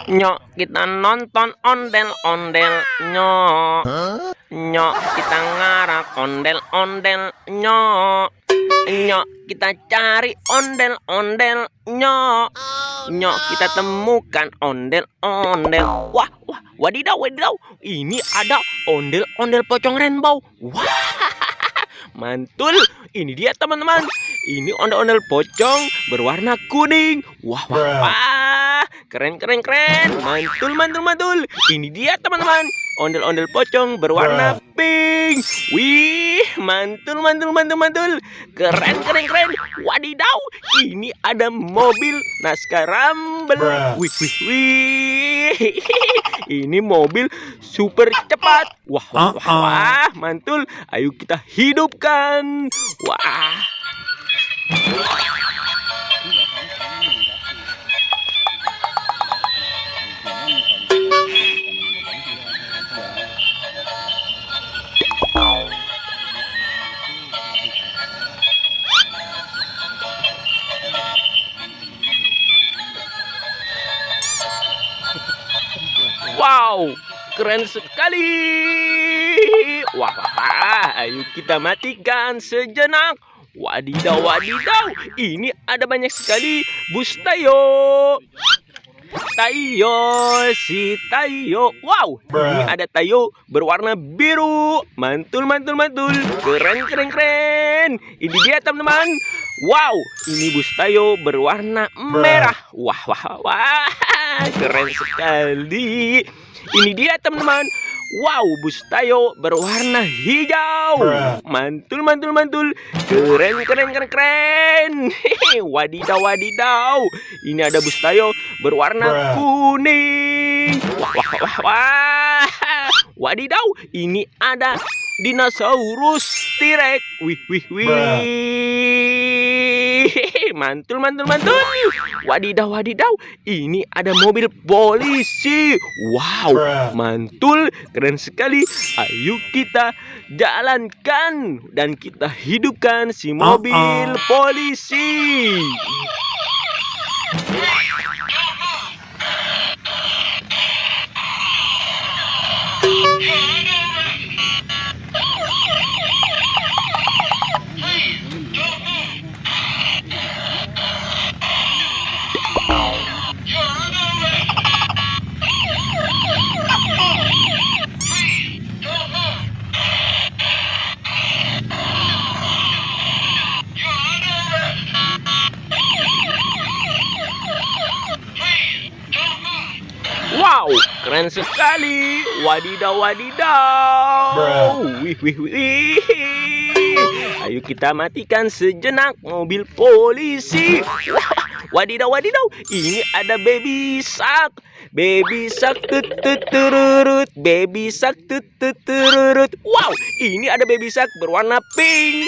Nyok, kita nonton ondel-ondel. Nyok, nyok, kita ngarak ondel-ondel. Nyok, nyok, kita cari ondel-ondel. Nyok, nyok, kita temukan ondel-ondel. Wah, wah, wadidaw, wadidaw. Ini ada ondel-ondel pocong rainbow. Wah, mantul. Ini dia teman-teman. Ini ondel-ondel pocong berwarna kuning. Wah, wah, wah. Keren, keren, keren. Mantul, mantul, mantul. Ini dia teman-teman. Ondel-ondel pocong berwarna pink. Wih, mantul, mantul, mantul, mantul. Keren, keren, keren. Wadidaw. Ini ada mobil Naskah Rumble. Wih, wih, wih. Ini mobil super cepat. Wah, wah, wah, wah. Mantul. Ayo kita hidupkan. Wah. Wow, keren sekali. Wah, wah, wah. Ayo kita matikan sejenak. Wadidaw, wadidaw. Ini ada banyak sekali bus Tayo. Tayo, si Tayo. Wow, ini ada Tayo berwarna biru. Mantul, mantul, mantul. Keren, keren, keren. Ini dia teman-teman. Wow, ini bus Tayo berwarna merah. Wah, wah, wah. Keren sekali. Ini dia teman-teman. Wow, bus Tayo berwarna hijau. Mantul, mantul, mantul. Keren, keren, keren, keren. Wadidaw, wadidaw. Ini ada bus Tayo berwarna kuning. Wah, wah, wah, wah. Wadidaw, ini ada dinosaurus T-Rex. Wih, wih, wih. Mantul, mantul, mantul. Wadidaw, wadidaw. Ini ada mobil polisi. Wow, mantul. Keren sekali. Ayo kita jalankan dan kita hidupkan si mobil polisi. Wow, keren sekali. Wadidaw, wadidaw. Wih, wih, wih. Ayo kita matikan sejenak mobil polisi. Wah, wadidaw, wadidaw. Ini ada baby shark. Baby shark tut tut tururut. Baby shark tut tut tururut. Wow, ini ada baby shark berwarna pink.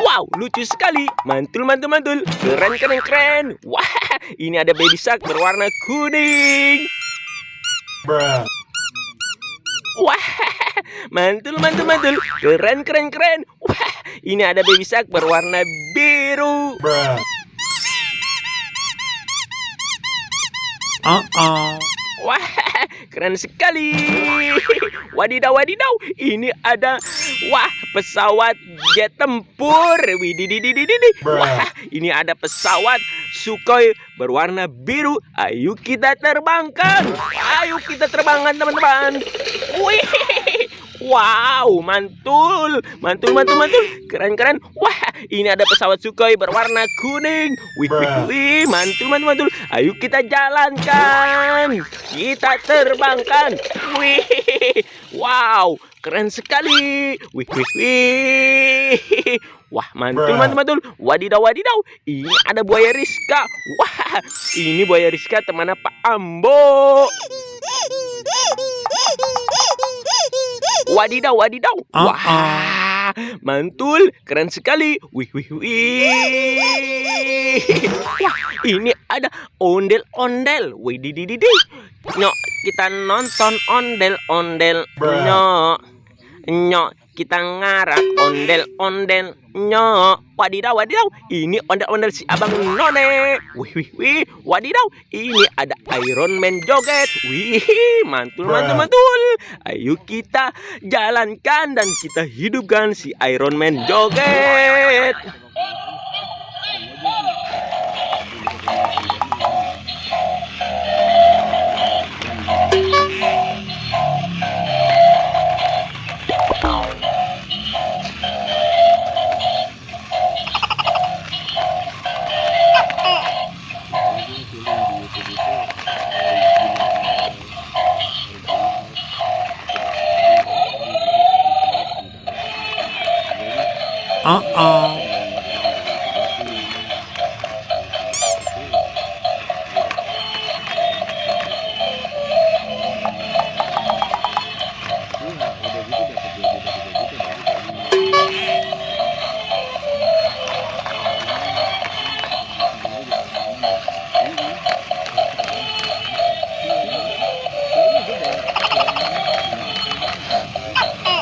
Wow, lucu sekali. Mantul, mantul, mantul. Keren, keren, keren. Wah, ini ada baby shark berwarna kuning. Wah, mantul, mantul, mantul. Keren, keren, keren. Wah, ini ada baby shark berwarna biru. Wah, keren sekali. Wadidaw, wadidaw. Ini ada, wah, pesawat jet tempur. Wididididididi. Wah, ini ada pesawat Sukhoi berwarna biru. Ayo kita terbangkan. Ayo kita terbangkan teman-teman. Wih. Wow, mantul. Mantul, mantul, mantul. Keren, keren. Wah, ini ada pesawat Sukhoi berwarna kuning. Wih, wih, wih. Mantul, mantul, mantul. Ayo kita jalankan. Kita terbangkan. Wih. Wow, keren sekali. Wih, wih, wih. Wah, mantul, mantul, mantul. Wadidaw, wadidaw. Ini ada buaya Rizka. Wah, ini buaya Rizka temannya Pak Ambo. Wadidaw, wadidaw. Wah, mantul. Keren sekali. Wih, wih, wih. Wah, ini ada ondel-ondel. Wih, didididi. Nyok, kita nonton ondel-ondel. Nyok, nyok, kita ngarak ondel-ondel nyok. Wadidaw, wadidaw, ini ondel-ondel si Abang None. Wih, wadidaw, ini ada Iron Man joget. Wih, mantul. Ayo kita jalankan dan kita hidupkan si Iron Man joget.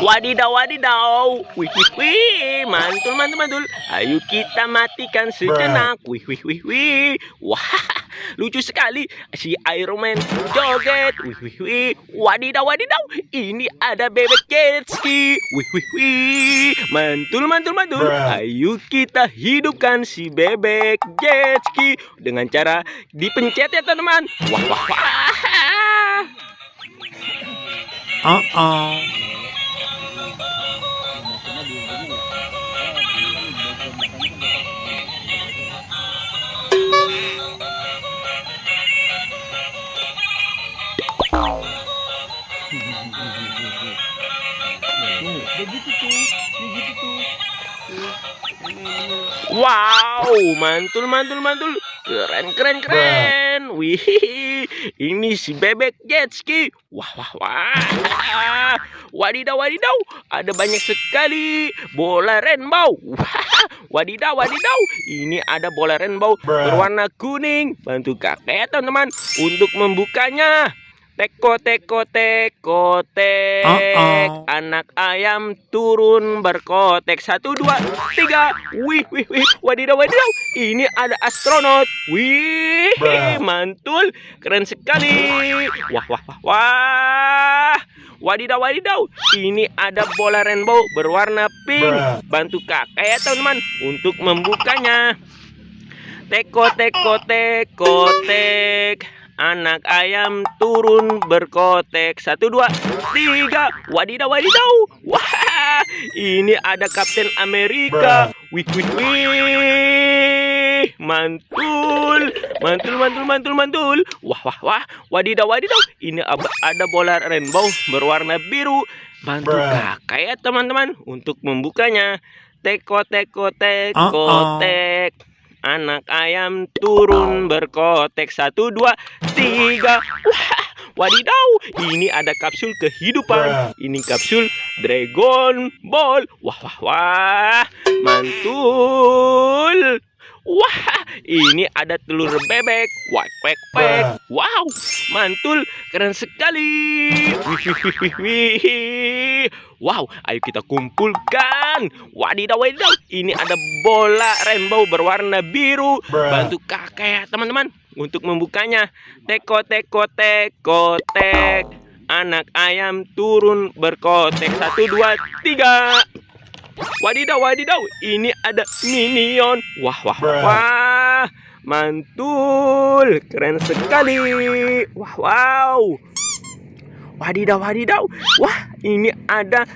Wadidaw, wih, mantul. Ayo kita matikan sejenak. Wih, wah, lucu sekali si Iron Man joget. Wih, wadidaw, ini ada bebek jet ski. Wih, mantul. Ayo kita hidupkan si bebek jet ski dengan cara dipencet ya teman-teman. Wah. Wow, mantul. Keren. Wih, ini si bebek jet ski. Wah. Wadidaw, ada banyak sekali bola rainbow. Wadidaw, ini ada bola rainbow berwarna kuning. Bantu kakek teman-teman untuk membukanya. Teko, anak ayam turun berkotek. 1, 2, 3. Wih, wadidaw, ini ada astronot. Wih, mantul, keren sekali. Wah. Wadidaw, ini ada bola rainbow berwarna pink. Bantu kakek ya teman-teman untuk membukanya. Teko, anak ayam turun berkotek. 1, 2, 3. Wadidaw. Wah, ini ada Kapten Amerika. Wih. Mantul. Wah. Wadidaw. Ini ada bola rainbow berwarna biru. Bantu kakak ya teman-teman untuk membukanya. Teko, anak ayam turun berkotek. 1, 2, 3. Wah, wadidaw, ini ada kapsul kehidupan. Ini kapsul Dragon Ball. Wah, mantul. Wah, ini ada telur bebek. Wek. Wow, mantul, keren sekali. Wih. Wow, ayo kita kumpulkan. Wadidaw, ini ada bola rainbow berwarna biru. Bantu kakek ya teman-teman untuk membukanya. Teko, anak ayam turun berkotek. 1, 2, 3. Wadidaw, ini ada minion. Wah, mantul, keren sekali. Wow. Wadidaw. Wah, ini ada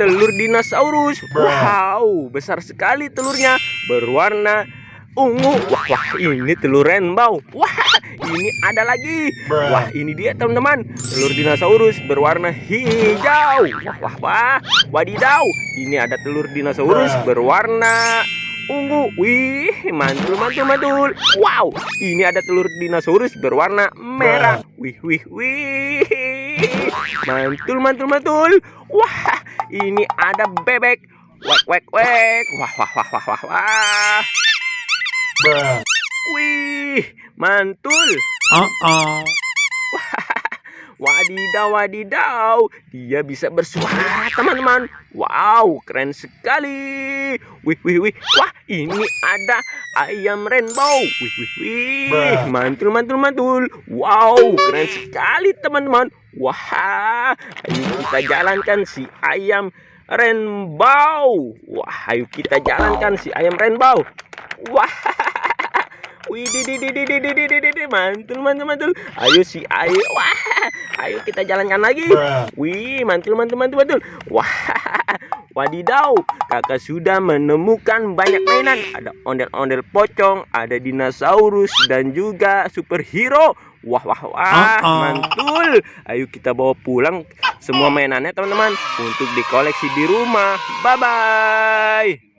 telur dinosaurus. Wow, besar sekali telurnya, berwarna ungu. Wah, ini telur rainbow. Wah, ini ada lagi. Wah, ini dia teman-teman, telur dinosaurus berwarna hijau. Wah. Wadidaw, ini ada telur dinosaurus berwarna ungu. Wih, mantul. Wow, ini ada telur dinosaurus berwarna merah. Wih. Mantul. Wah, ini ada bebek. Wek. Wah. Wih, mantul. Wadidaw, wadidaw. Dia bisa bersuara, teman-teman. Wow, keren sekali. Wih, wih, wih. Wah, ini ada ayam rainbow. Wih, wih, wih. Mantul, mantul, mantul. Wow, keren sekali, teman-teman. Wah, ayo kita jalankan si ayam rainbow. Wah, ayo kita jalankan si ayam rainbow. Wah, wih, mantul, mantul, mantul. Ayo si ayo, wah, ayo kita jalankan lagi. Wih, mantul, mantul, mantul, mantul. Wah, wadidaw, kakak sudah menemukan banyak mainan. Ada ondel-ondel pocong, ada dinosaurus, dan juga superhero. Wah, wah, wah, mantul. Ayo kita bawa pulang semua mainannya, teman-teman, untuk dikoleksi di rumah. Bye-bye.